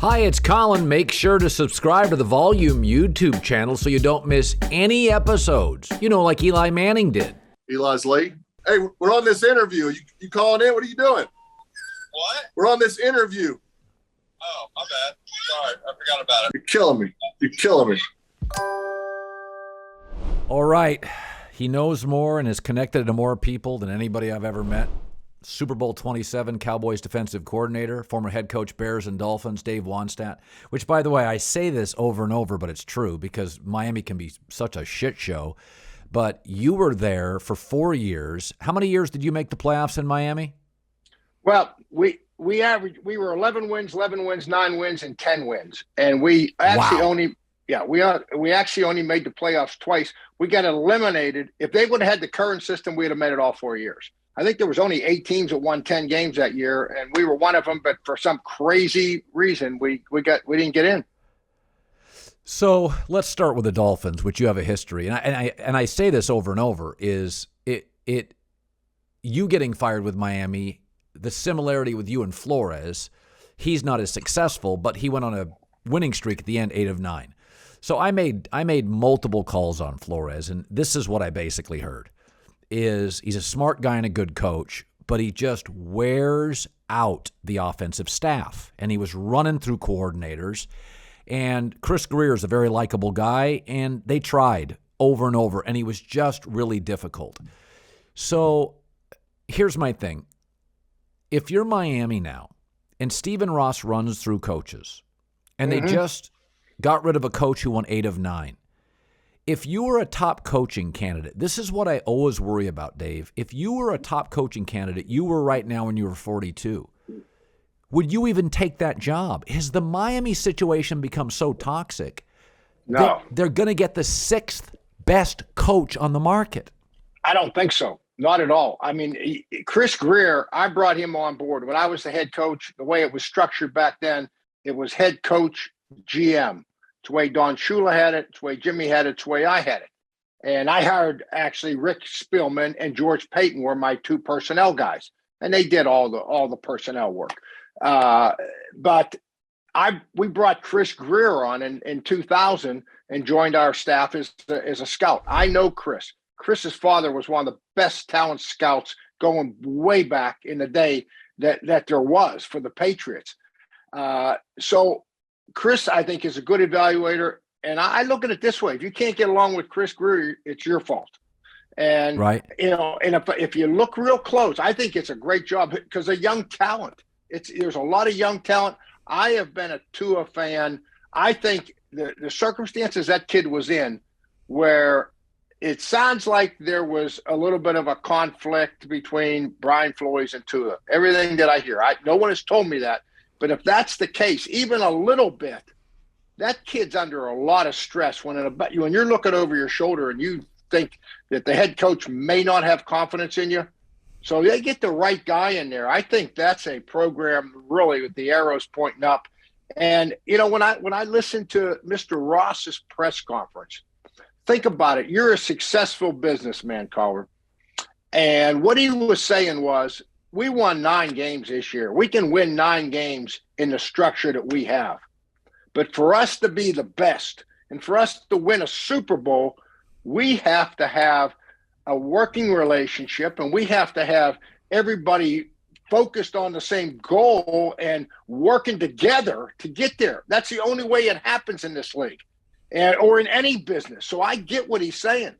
Hi, it's Colin. Make sure to subscribe to the Volume YouTube channel so you don't miss any episodes. You know, like Eli Manning did. Eli's late. Hey, we're on this interview. You calling in? What are you doing? What? We're on this interview. Oh, my bad. Sorry, I forgot about it. You're killing me. You're killing me. All right. He knows more and is connected to more people than anybody I've ever met. Super Bowl 27 Cowboys defensive coordinator, former head coach Bears and Dolphins, Dave Wannstedt, which, by the way, I say this over and over, but it's true because Miami can be such a shit show. But you were there for 4 years. How many years did you make the playoffs in Miami? Well, we were 11 wins, 9 wins, and 10 wins. And we actually we actually only made the playoffs twice. We got eliminated. If they would have had the current system, we'd have made it all 4 years. I think there was only 8 teams that won 10 games that year, and we were one of them. But for some crazy reason, we didn't get in. So let's start with the Dolphins, which you have a history, and I say this over and over: is it you getting fired with Miami? The similarity with you and Flores, he's not as successful, but he went on a winning streak at the end, 8 of 9. So I made multiple calls on Flores, and this is what I basically heard. Is he's a smart guy and a good coach, but he just wears out the offensive staff. And he was running through coordinators. And Chris Greer is a very likable guy, and they tried over and over, and he was just really difficult. So here's my thing. If you're Miami now, and Stephen Ross runs through coaches, and they just got rid of a coach who won 8 of 9, if you were a top coaching candidate, this is what I always worry about, Dave. If you were a top coaching candidate, you were right now when you were 42, would you even take that job? Has the Miami situation become so toxic that they're going to get the 6th best coach on the market? I don't think so. Not at all. I mean, Chris Greer, I brought him on board. When I was the head coach, the way it was structured back then, it was head coach, GM. It's the way Don Shula had it. It's the way Jimmy had it. It's the way I had it. And I hired actually Rick Spielman and George Payton were my 2 personnel guys. And they did all the personnel work. But we brought Chris Greer on in 2000 and joined our staff as a scout. I know Chris. Chris's father was one of the best talent scouts going way back in the day that there was for the Patriots. So Chris, I think, is a good evaluator. And I look at it this way. If you can't get along with Chris Greer, it's your fault. And, right. And if you look real close, I think it's a great job because a young talent. There's a lot of young talent. I have been a Tua fan. I think the circumstances that kid was in where it sounds like there was a little bit of a conflict between Brian Flores and Tua. Everything that I hear, no one has told me that. But if that's the case, even a little bit, that kid's under a lot of stress when you're looking over your shoulder and you think that the head coach may not have confidence in you. So they get the right guy in there. I think that's a program really with the arrows pointing up. And, when I listen to Mr. Ross's press conference, think about it. You're a successful businessman, Cowherd. And what he was saying was, we won 9 games this year. We can win 9 games in the structure that we have. But for us to be the best and for us to win a Super Bowl, we have to have a working relationship and we have to have everybody focused on the same goal and working together to get there. That's the only way it happens in this league or in any business. So I get what he's saying.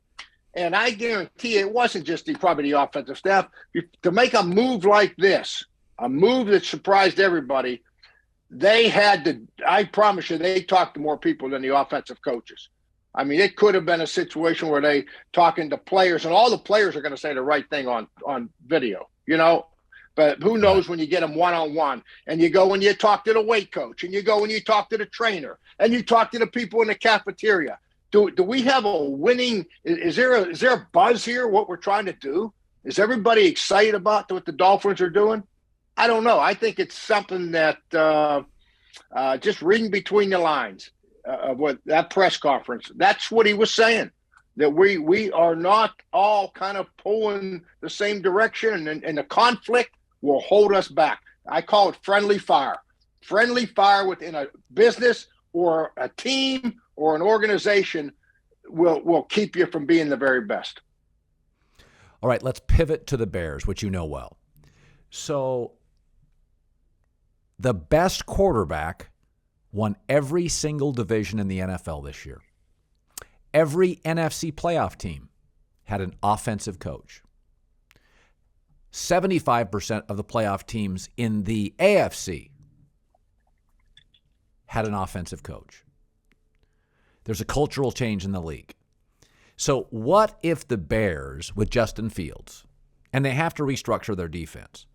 And I guarantee you, it wasn't just probably the offensive staff. To make a move like this, a move that surprised everybody, they had to, I promise you, they talked to more people than the offensive coaches. I mean, it could have been a situation where they talking to players, and all the players are going to say the right thing on video, But who knows when you get them one-on-one, and you go and you talk to the weight coach, and you go and you talk to the trainer, and you talk to the people in the cafeteria. Do we have a winning? Is there a buzz here? What we're trying to do? Is everybody excited about what the Dolphins are doing? I don't know. I think it's something that just reading between the lines of what that press conference. That's what he was saying. That we are not all kind of pulling the same direction, and the conflict will hold us back. I call it friendly fire. friendly fire within a business or a team or an organization will keep you from being the very best. All right, let's pivot to the Bears, which you know well. So the best quarterback won every single division in the NFL this year. Every NFC playoff team had an offensive coach. 75% of the playoff teams in the AFC had an offensive coach. There's a cultural change in the league. So what if the Bears, with Justin Fields, and they have to restructure their defense,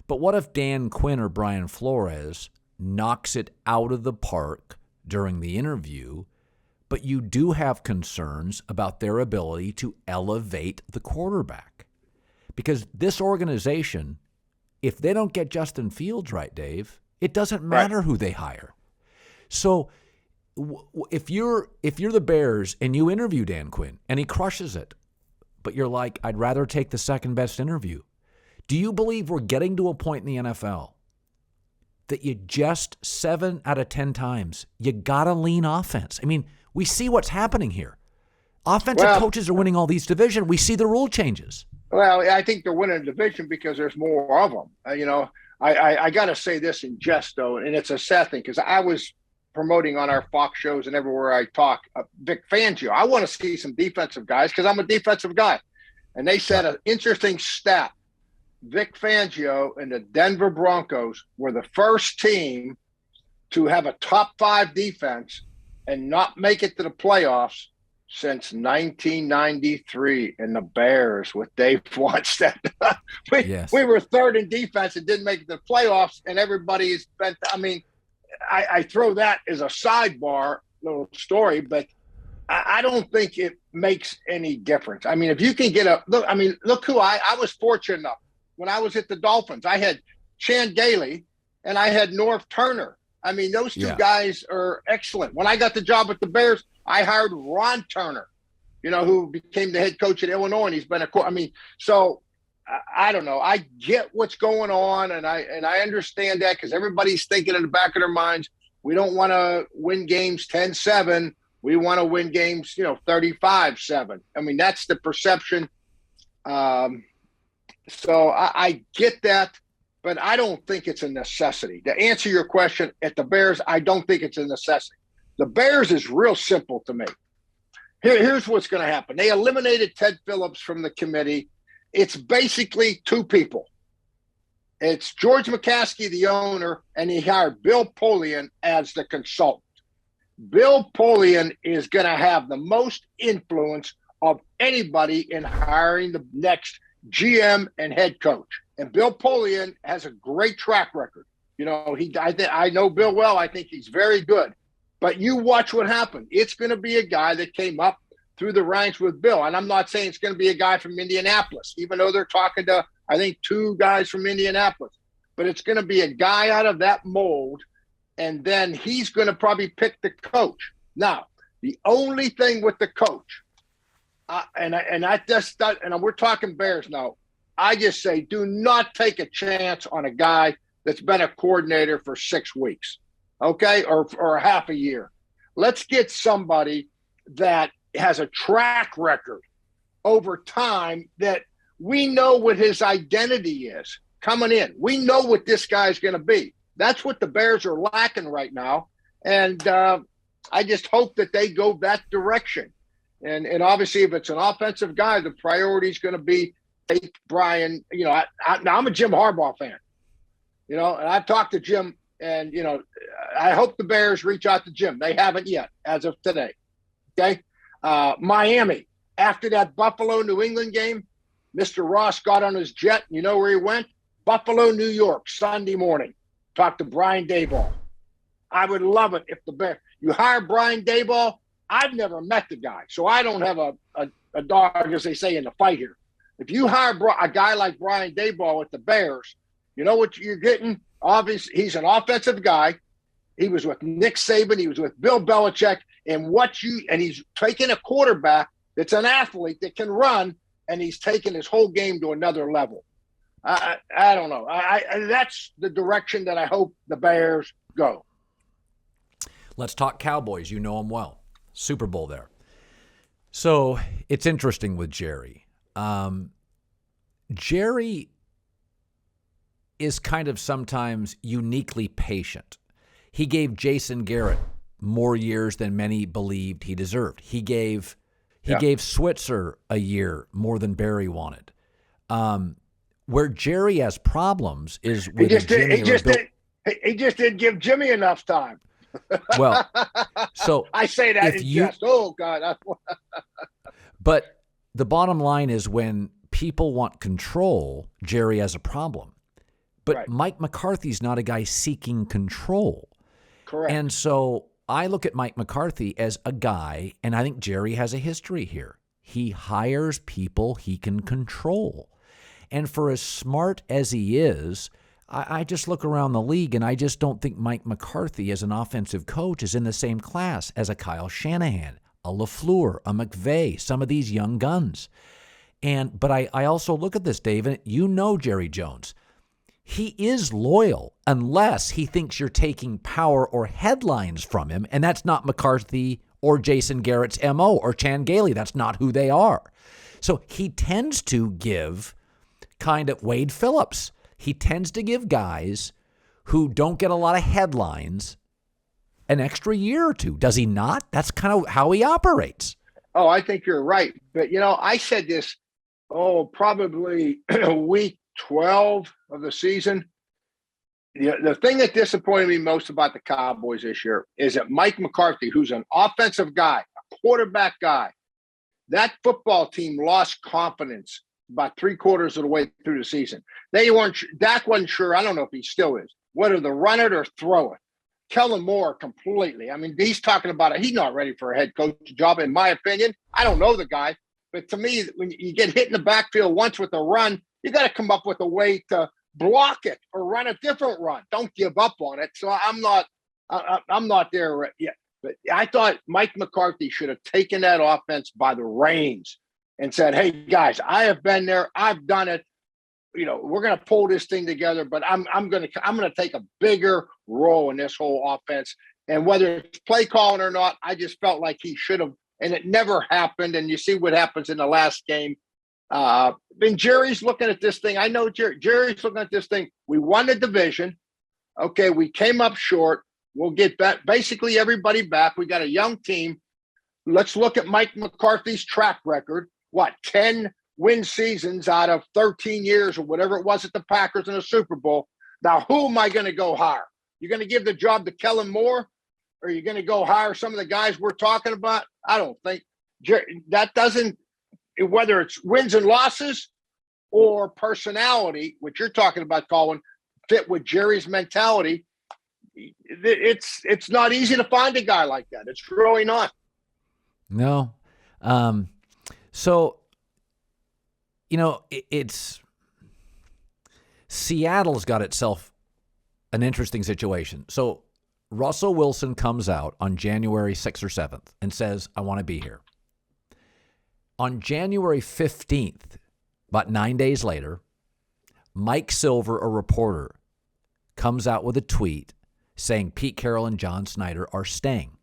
but what if Dan Quinn or Brian Flores knocks it out of the park during the interview, but you do have concerns about their ability to elevate the quarterback? Because this organization, if they don't get Justin Fields right, Dave, it doesn't matter who they hire. So if you're the Bears and you interview Dan Quinn and he crushes it, but you're like, I'd rather take the second best interview. Do you believe we're getting to a point in the NFL that you just 7 out of 10 times, you got to lean offense? I mean, we see what's happening here. Offensive coaches are winning all these divisions. We see the rule changes. Well, I think they're winning a division because there's more of them. I got to say this in jest, though, and it's a sad thing because I was promoting on our Fox shows and everywhere I talk, Vic Fangio. I want to see some defensive guys because I'm a defensive guy. And they said an interesting stat. Vic Fangio and the Denver Broncos were the first team to have a top 5 defense and not make it to the playoffs since 1993 in the Bears with Dave Wannstedt. we were third in defense and didn't make it to the playoffs, and everybody's been – I mean, I throw that as a sidebar little story, but I don't think it makes any difference. I mean, if you can get look who I was fortunate enough. When I was at the Dolphins, I had Chan Gailey and I had Norv Turner. I mean, those two guys are excellent. When I got the job at the Bears, I hired Ron Turner, who became the head coach at Illinois, and he's been so I don't know. I get what's going on, and I understand that because everybody's thinking in the back of their minds, we don't want to win games 10-7. We want to win games, 35-7. I mean, that's the perception. So I get that, but I don't think it's a necessity. To answer your question, at the Bears, I don't think it's a necessity. The Bears is real simple to me. Here's what's going to happen. They eliminated Ted Phillips from the committee. It's basically 2 people. It's George McCaskey, the owner, and he hired Bill Polian as the consultant. Bill Polian is going to have the most influence of anybody in hiring the next GM and head coach. And Bill Polian has a great track record. I know Bill well. I think he's very good. But you watch what happened. It's going to be a guy that came up through the ranks with Bill. And I'm not saying it's going to be a guy from Indianapolis, even though they're talking to, I think, 2 guys from Indianapolis. But it's going to be a guy out of that mold, and then he's going to probably pick the coach. Now, the only thing with the coach, and we're talking Bears now, I just say do not take a chance on a guy that's been a coordinator for 6 weeks, okay, or half a year. Let's get somebody that has a track record over time that we know what his identity is coming in. We know what this guy's going to be. That's what the Bears are lacking right now, and I just hope that they go that direction. And obviously, if it's an offensive guy, the priority is going to be Brian. I'm a Jim Harbaugh fan, and I've talked to Jim, and, I hope the Bears reach out to Jim. They haven't yet as of today. Okay. Miami, after that Buffalo, New England game, Mr. Ross got on his jet. You know where he went? Buffalo, New York, Sunday morning. Talked to Brian Daboll. I would love it if the Bears, you hire Brian Daboll. I've never met the guy, so I don't have a dog, as they say, in the fight here. If you hire a guy like Brian Daboll at the Bears, you know what you're getting? Obviously, he's an offensive guy. He was with Nick Saban. He was with Bill Belichick. And he's taking a quarterback that's an athlete that can run, and he's taking his whole game to another level. I don't know. That's the direction that I hope the Bears Go. Let's talk Cowboys. You know them well. Super Bowl there. So it's interesting with Jerry. Jerry is kind of sometimes uniquely patient. He gave Jason Garrett more years than many believed he deserved. He gave Switzer a year more than Barry wanted. Where Jerry has problems is with he just didn't give Jimmy enough time. Well, so I say that in jest. Oh God! But the bottom line is when people want control, Jerry has a problem. But Right. Mike McCarthy's not a guy seeking control. Correct. And so I look at Mike McCarthy as a guy, and I think Jerry has a history here. He hires people he can control. And for as smart as he is, I just look around the league, and I just don't think Mike McCarthy as an offensive coach is in the same class as a Kyle Shanahan, a LaFleur, a McVay, some of these young guns. But I also look at this, Dave, and you know Jerry Jones. He is loyal unless he thinks you're taking power or headlines from him, and that's not McCarthy or Jason Garrett's MO or Chan Gailey. That's not who they are. So he tends to give kind of Wade Phillips. He tends to give guys who don't get a lot of headlines an extra year or two. Does he not? That's kind of how he operates. Oh, I think you're right. But, I said this, probably week 12 of the season. The thing that disappointed me most about the Cowboys this year is that Mike McCarthy, who's an offensive guy, a quarterback guy, that football team lost confidence about 3/4 of the way through the season. Dak wasn't sure. I don't know if he still is, whether to run it or throw it. Kellen Moore completely. I mean, he's talking about it. He's not ready for a head coach job, in my opinion. I don't know the guy, but to me, when you get hit in the backfield once with a run, you got to come up with a way to block it or run a different run. Don't give up on it. So I'm not there yet. But I thought Mike McCarthy should have taken that offense by the reins and said, "Hey guys, I have been there. I've done it. We're going to pull this thing together, but I'm going to take a bigger role in this whole offense." And whether it's play calling or not, I just felt like he should have, and it never happened. And you see what happens in the last game. And Jerry's looking at this thing. I know Jerry's looking at this thing. We won the division. Okay, we came up short. We'll get back basically everybody back. We got a young team. Let's look at Mike McCarthy's track record. 10 win seasons out of 13 years or whatever it was at the Packers in the Super Bowl. Now, who am I going to go hire? You're going to give the job to Kellen Moore, or are you going to go hire some of the guys we're talking about? I don't think that doesn't, whether it's wins and losses or personality, which you're talking about, Colin, fit with Jerry's mentality. It's not easy to find a guy like that. It's really not. No. So, it's Seattle's got itself an interesting situation. So Russell Wilson comes out on January 6th or 7th and says, "I want to be here." On January 15th, about 9 days later, Mike Silver, a reporter, comes out with a tweet saying Pete Carroll and John Snyder are staying.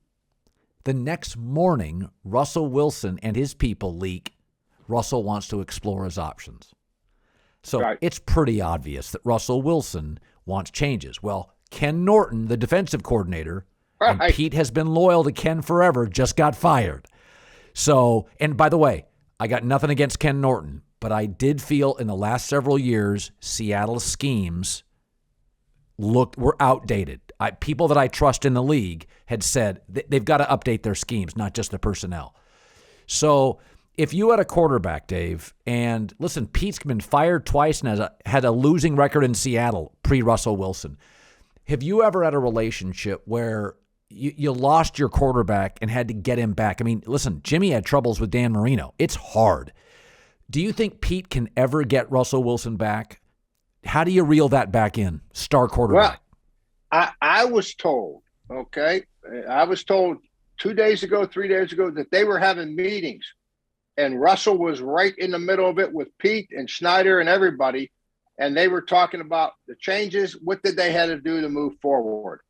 The next morning, Russell Wilson and his people leak Russell wants to explore his options. So Right. It's pretty obvious that Russell Wilson wants changes. Well, Ken Norton, the defensive coordinator, and Right. Pete has been loyal to Ken forever, just got fired. So, and by the way, I got nothing against Ken Norton, but I did feel in the last several years, Seattle's schemes were outdated. People that I trust in the league had said they've got to update their schemes, not just the personnel. So if you had a quarterback, Dave, and listen, Pete's been fired twice and had a losing record in Seattle pre-Russell Wilson. Have you ever had a relationship where you lost your quarterback and had to get him back? I mean, listen, Jimmy had troubles with Dan Marino. It's hard. Do you think Pete can ever get Russell Wilson back? How do you reel that back in? Star quarterback. Well, I was told, okay, 3 days ago that they were having meetings, and Russell was right in the middle of it with Pete and Snyder and everybody, and they were talking about the changes. What did they have to do to move forward?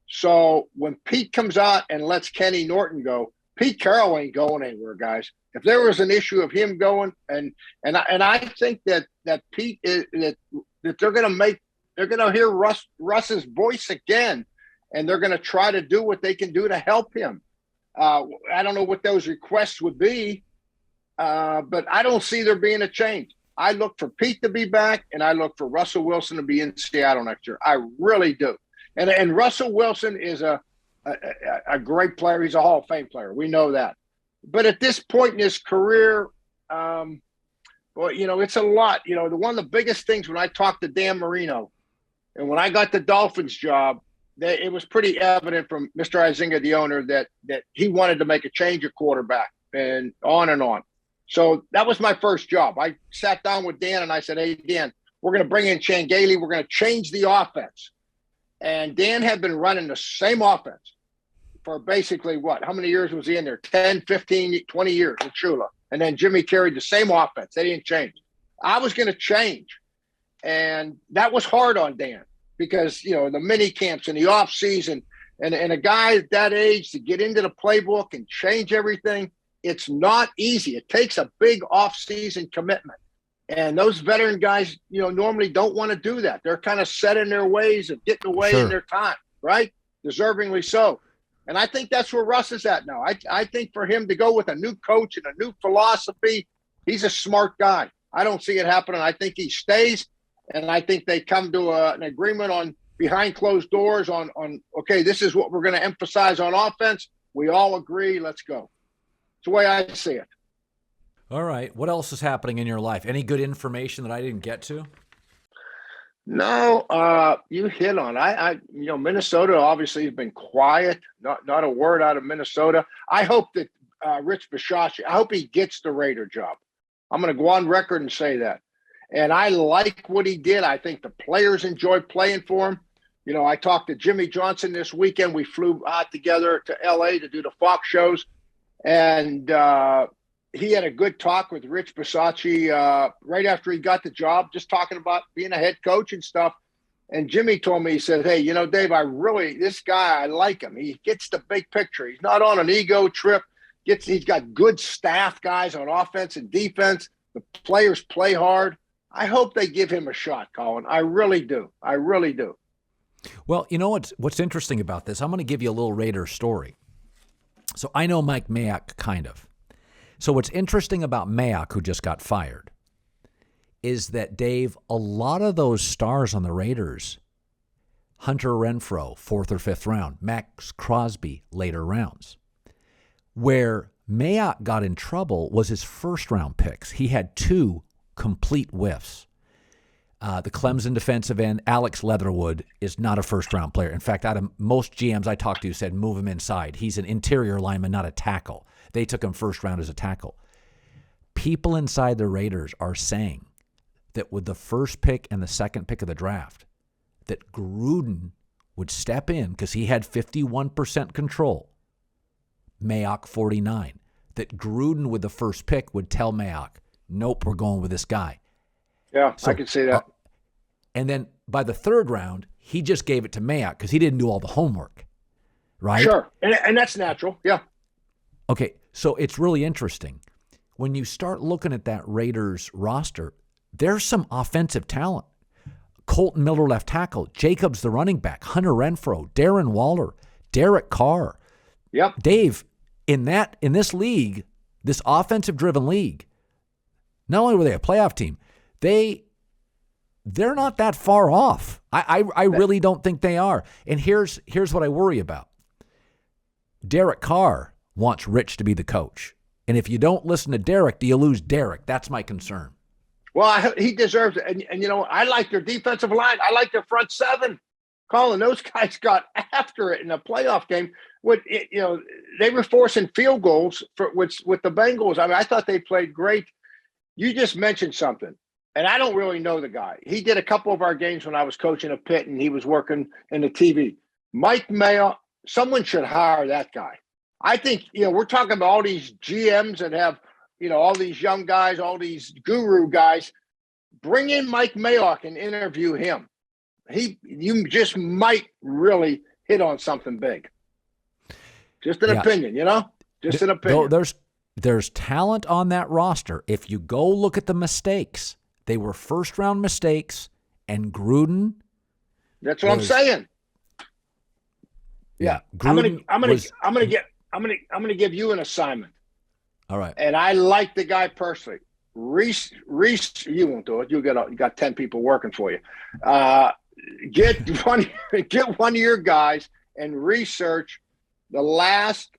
So when Pete comes out and lets Kenny Norton go, Pete Carroll ain't going anywhere, guys. If there was an issue of him going, and I think that Pete is that they're going to hear Russ's voice again, and they're going to try to do what they can do to help him. I don't know what those requests would be, but I don't see there being a change. I look for Pete to be back, and I look for Russell Wilson to be in Seattle next year. I really do. And Russell Wilson is a great player. He's a Hall of Fame player. We know that. But at this point in his career, well, it's a lot. One of the biggest things when I talked to Dan Marino and when I got the Dolphins job, it was pretty evident from Mr. Izinga, the owner, that he wanted to make a change at quarterback and on and on. So that was my first job. I sat down with Dan and I said, hey, Dan, we're going to bring in Changeli. We're going to change the offense. And Dan had been running the same offense for basically how many years was he in there? 10, 15, 20 years with Shula. And then Jimmy carried the same offense. They didn't change. I was going to change. And that was hard on Dan because, the mini camps and the off season and a guy at that age to get into the playbook and change everything, it's not easy. It takes a big off season commitment. And those veteran guys, normally don't want to do that. They're kind of set in their ways of getting away in their time, right? Deservingly so. And I think that's where Russ is at now. I think for him to go with a new coach and a new philosophy, he's a smart guy. I don't see it happening. I think he stays, and I think they come to an agreement on behind closed doors on okay, this is what we're going to emphasize on offense. We all agree. Let's go. It's the way I see it. All right. What else is happening in your life? Any good information that I didn't get to? No, you hit on. Minnesota obviously has been quiet. Not a word out of Minnesota. I hope that Rich Bisaccia, I hope he gets the Raider job. I'm going to go on record and say that. And I like what he did. I think the players enjoy playing for him. I talked to Jimmy Johnson this weekend. We flew out together to L.A. to do the Fox shows. And he had a good talk with Rich Bisaccia right after he got the job, just talking about being a head coach and stuff. And Jimmy told me, he said, hey, Dave, this guy, I like him. He gets the big picture. He's not on an ego trip. He's got good staff guys on offense and defense. The players play hard. I hope they give him a shot, Colin. I really do. I really do. Well, what's interesting about this? I'm going to give you a little Raider story. So I know Mike Mayock, kind of. So what's interesting about Mayock, who just got fired, is that, Dave, a lot of those stars on the Raiders, Hunter Renfrow, 4th or 5th round, Max Crosby, later rounds. Where Mayock got in trouble was his first-round picks. He had 2 complete whiffs. The Clemson defensive end, Alex Leatherwood, is not a first-round player. In fact, out of most GMs I talked to said move him inside. He's an interior lineman, not a tackle. They took him first round as a tackle. People inside the Raiders are saying that with the first pick and the second pick of the draft, that Gruden would step in because he had 51% control. Mayock 49. That Gruden with the first pick would tell Mayock, nope, we're going with this guy. Yeah, so, I can see that. And then by the third round, he just gave it to Mayock because he didn't do all the homework, right? Sure, and that's natural, yeah. Okay, so it's really interesting. When you start looking at that Raiders roster, there's some offensive talent. Colton Miller, left tackle. Jacobs, the running back. Hunter Renfrow. Darren Waller. Derek Carr. Yep. Dave, in this league, this offensive-driven league, not only were they a playoff team, they're not that far off. I really don't think they are. And here's what I worry about. Derek Carr wants Rich to be the coach. And if you don't listen to Derek, do you lose Derek? That's my concern. Well, he deserves it. And I like their defensive line. I like their front seven. Colin, those guys got after it in a playoff game. They were forcing field goals with the Bengals. I mean, I thought they played great. You just mentioned something, and I don't really know the guy. He did a couple of our games when I was coaching a Pitt, and he was working in the TV. Mike Mayock, someone should hire that guy. I think, we're talking about all these GMs that have, all these young guys, all these guru guys. Bring in Mike Mayock and interview him. You just might really hit on something big. Just an opinion, Just an opinion. There's talent on that roster. If you go look at the mistakes, they were first-round mistakes, and Gruden. That's what I'm saying. Yeah, Gruden I'm gonna give you an assignment. All right. And I like the guy personally. Reese, you won't do it. You got 10 people working for you. Get one of your guys and research the last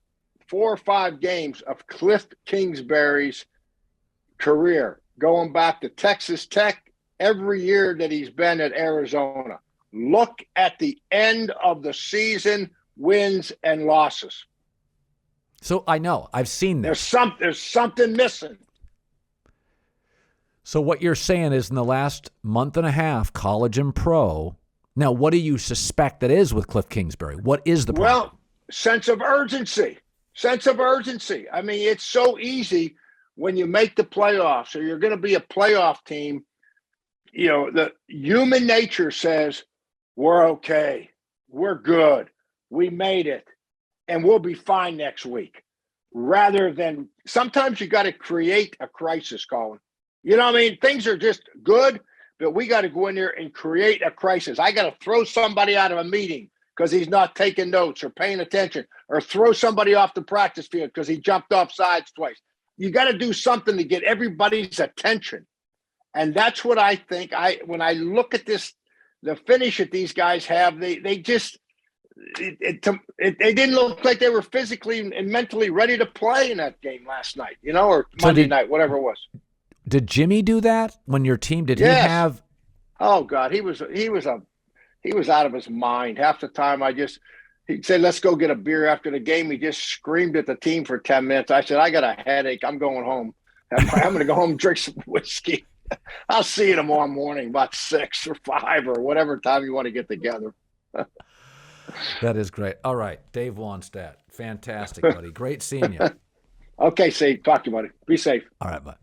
4 or 5 games of Kliff Kingsbury's career, going back to Texas Tech, every year that he's been at Arizona. Look at the end of the season, wins and losses. So I know. I've seen this. There's something missing. So what you're saying is in the last month and a half, college and pro. Now, what do you suspect that is with Kliff Kingsbury? What is the problem? Well, sense of urgency. I mean, it's so easy when you make the playoffs or you're going to be a playoff team. The human nature says, we're okay. We're good. We made it. And we'll be fine next week. Rather than sometimes you got to create a crisis, Colin. You know what I mean? Things are just good, but we got to go in there and create a crisis. I got to throw somebody out of a meeting because he's not taking notes or paying attention, or throw somebody off the practice field because he jumped off sides twice. You got to do something to get everybody's attention. And that's what I think. When I look at this, the finish that these guys have, they didn't look like they were physically and mentally ready to play in that game last night, or Monday night, whatever it was. Did Jimmy do that when your team? Did he have? Oh God, he was out of his mind. Half the time he'd say, let's go get a beer after the game. He just screamed at the team for 10 minutes. I said, I got a headache. I'm going home. I'm going to go home and drink some whiskey. I'll see you tomorrow morning about 6 or 5 or whatever time you want to get together. That is great. All right. Dave Wannstedt. Fantastic, buddy. Great seeing you. Okay, see. Talk to you, buddy. Be safe. All right, bye.